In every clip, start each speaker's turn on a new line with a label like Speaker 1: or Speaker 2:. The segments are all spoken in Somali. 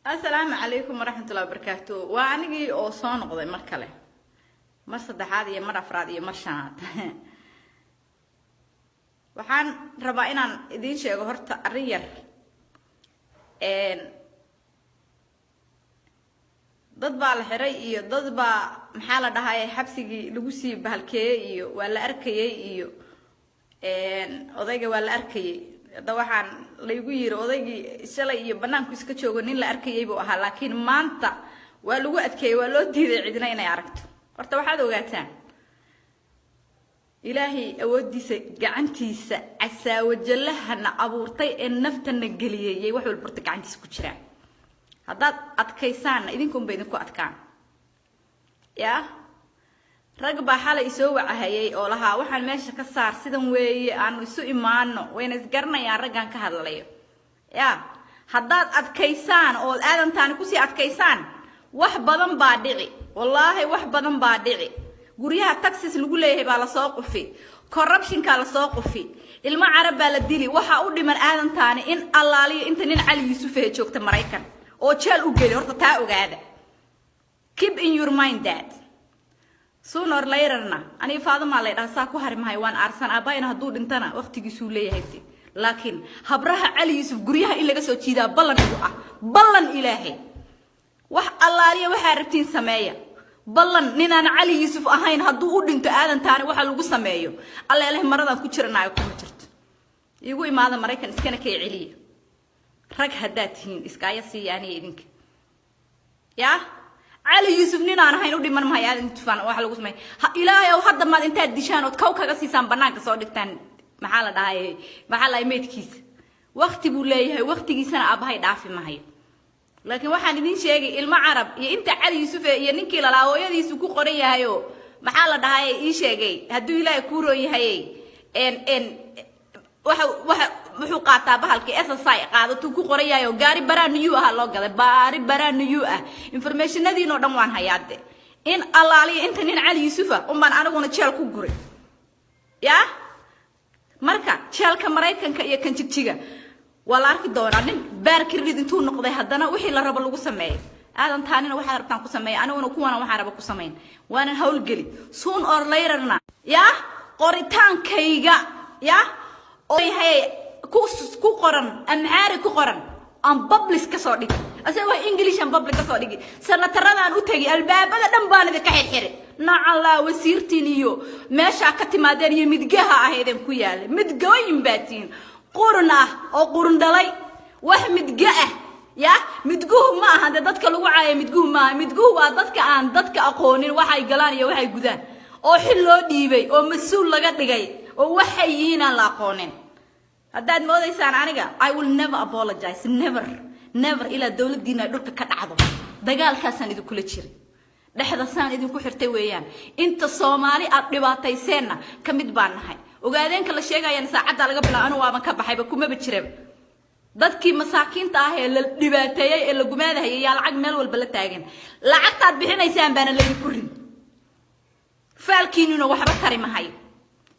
Speaker 1: السلام عليكم ورحمة الله وبركاته. وأنا أو صان قضي مركله مرصد هذه مرة أفرادية مرشات وحن ربعنا إدين شيء هرت الرير ضد بالحري ضد محل ده هاي حبسي لوسي بهالكي ولا أركي أضيق ولا أركي waxaan la igu yiri odaygii shalay iyo banaanku iska joogo nin la arkayay buu ahaa laakiin maanta waa lagu adkeeyay waa loo diiday cidina inay aragto horta waxaad ogaataan ilaahi awoodiisa gacantiisa asaawajallahana abuurtay ee naftana galiyay wax walba horta gacantiisa ku jira haddaad adkaysaan idinkum bay idinku adkaan yaa rag baa xalay isoo wacahayay oo lahaa waxaan meesha ka saar sidan weeye aanu isu imaano wayna isgaranayaan raggan ka hadlayo yaa haddaad adkaysaan oo aadantaani ku sii adkaysaan wax badan baa dhici wallaahi wax badan baa dhici guryaha taxis lagu leeyahay baa la soo qufi corruption ka la soo qufi ilma carab baa la dili waxa u dhiman aadantaani in allaaliyo inta nin cali yuusuf ee joogta Mareykan oo jeel u gali horta taa ogaada keep in your mind that sooner or later أنا فاضل ما لي أساكو هرم هايوان أرسل أباينا هدول إنتنا وقت جسولية هيتي لكن هبرها علي يوسف جريها إلا جسوا كذا بلن إلهي وح الله عليه وحارتين سمايا بلن نينا علي يوسف أهين هدول إنت آدم تاني وحلو سمايو الله إله مرة كتشرنا يكون مجرد يقول ماذا مريكان إسكنا كي عليه رج هداتين إسكايا سي يعني إنك يا علي يوسف نينا أنا هاي نودي من ما يادين تفان واحد لقول سمي إلهي أو حد ما أنت ديشان وتكوك قصي سام بناك صادق تان محل ده هاي محل يميت كيس وقت بولاي هاي وقت جيسنا أبهاي دافع ما هي لكن واحد ندين شيء المعرب يا أنت علي يوسف يا نكيل لا هو يدي سكو قرية هايو محل ده هاي إيش شيء هدو إلهي كورو هاي إن واحد wuxuu qaataa bahalkii SSI qaadato ku qorayayo gaari baraan new ah loo gaday baari baraan new ah informationadiino dhan waan hayaade in allaaliyo inta nin cali yusufa baan anaguna jeel ku guray yaa marka jeelka Mareykanka iyo kan jigjiga wala arki doonaa nin baarki rid intuu noqday hadana wixii la rabo lagu sameeyay aadan taanina waxa rabtaan ku sameeyay anaguna kuwana waxa rabo ku sameeyay waana hawl gali soon or later yaa qoritaankayga yaa oo hay ku qoran amhaari ku qoran aan publish ka soo dhig asagoo English aan publish ka soo dhigi sanataradaan u tagay albaabada dhan baan idinka xirxiray nacala wasiirtiin iyo meesha ka timaadeen iyo midgaha ahaydeen ku yaal midgooyin baatiin qurun ah oo qurun dhalay wax midga ah ya midguhu ma aha dadka lagu caayay midguhu ma aha midguhu waa dadka aan dadka aqoonin waxay galaan iyo waxay gudaan oo xil loo dhiibay oo mas'uul laga dhigay oo waxay yihiin aan la aqoonin haddaad moodaysaan aniga I will never apologize never ila dawladdiina dhulka ka dhacdo dagaalkaasaan idin kula jiray dhaxdasaan idin ku xirtay weeyaan inta Soomaali aad dhibaatayseena kamid baan nahay ogaadeenka la sheegayaan saacada laga bilaabo anu waaban ka baxayba kuma jireen dadkii masaakiinta ah ee la dhibaateeyay ee la gumaadahay yaa lacag meel walba la taagan lacagtaad bixinaysaan baana la idin kurin faalkiinuna waxba tari mahay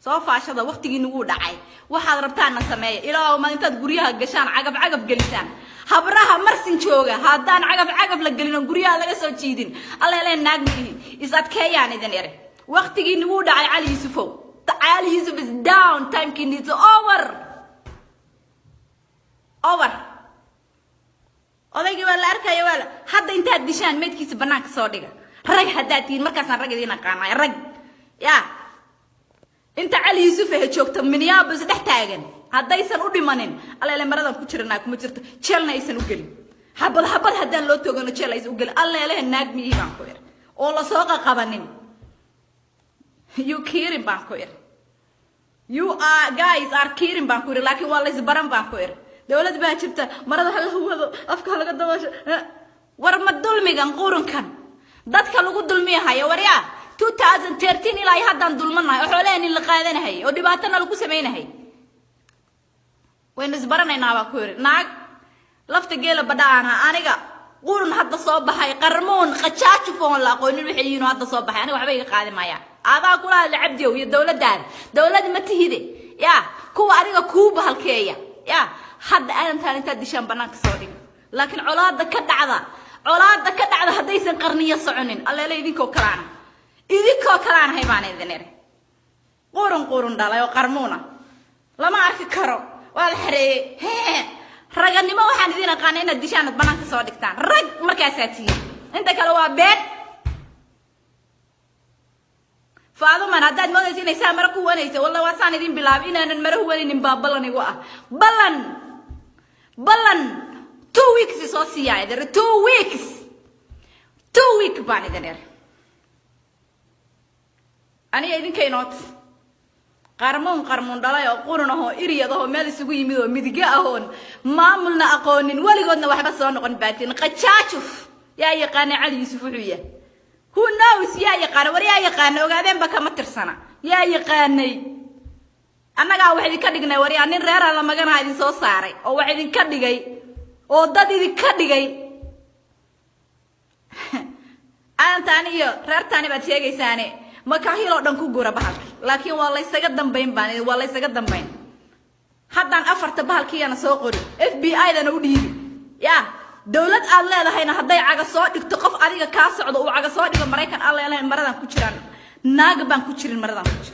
Speaker 1: soo faashada waqtigiina wuu dhacay waxaad rabtaan na sameeyo ilaa ma intaad guryaha gashaan cagab galisaan habraha marsin jooga haddaan cagab la galin guryaha laga soo jiidin alla ilaa naagmihi is adkeeyaan idin ere waqtigiina wuu dhacay Ali Yusuf is down time kin is over odaygi waa la arkayo wala hadda intaad dishaan meedkiisa banaanka soo dhiga rag hadaatiin markaasaan rag idin aqaanay rag yaa inta Ali Yusuf ee joogta Minneapolis dhex taagan haddaysan u dhimanin alla ilaa maradan ku jirnaa kuma jirto jeelna aysan u galin habad haddaan loo toogano jeel aysan u galin alla ilaa naag miyi baan ku yar oo la soo qabanin you kidding baan ku yar you are guys are kidding baan ku yar laakiin waa la isbaran baan ku yar dawlad baa jirta marada hal wado afka laga dabaasho war ma dulmigan qurunkan dadka lagu dulmiyahay waryaa 2013 ilaa haddaan dulmanahay oo xoolaheena la qaadanahay oo dhibaatana lagu sameeynahay wayna isbaranaynaa baa ku yiri naag lafta geela badhaana aniga qurun hadda soo baxay qarmoon qajaaju foon la aqoonin wixii yiino hadda soo baxay aniga waxba iga qaadi maaya adaa kula la cabdiyo iyo dawladda ma tihide ya kuwa adiga ku bahalkeeya ya hadda aan taan inta dishan banaanka soo dhig لكن علاقة كدعة هديسن قرنية صعنين الله لا يديكو كلان هاي باني ذنير قورن دالا يو قرمونا لما أعرف كرو والحري رجعني ما واحد ذينا قانينا الدشان بنانك صادقتان مركزاتي أنت كلوا بيت فهذا ما نداد ما نسين يسام مركو ونيسه والله واسان يدين بلاب إن أنا المره ولين بابلني واه بلن 2 weeks سوسيا إذا 2 weeks باني دنير أنا يدين كينات قرمون دلايا قرنه هو إريده مال سوي ميدو مدقة هون ما ملنا أقونين ولا قلنا واحد بس نقول باتين قد شاشف يا يقان علي يوسف العيا هو ناوس يا يقان وريا يقان وقاعدين بك متر سنة يا يقاني أنا قاعد واحد يكدقنا وريا نين ريرا لما كان هاي صو صاري أو واحد يكدقي أو ضدي يكدقي أنا تاني رير تاني بتيجي ثاني ما كهيلو دنكو جورا بحال لكن والله يسقط بين باني والله يسقط بين حتى أفرت بحال كي أنا سوقري FBI ده نودي يا دولة الله ده هنا هداي عجز صادق تقف عليك كاس عضو وعجز صادق أمريكان الله لا المرضى كوتشران ناقبان كوتشرين المرضى كوتشر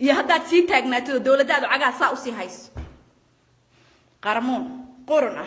Speaker 1: يا هدا تي تاجناتو دولة ده عجز ساوسي هايس قرمون قرنا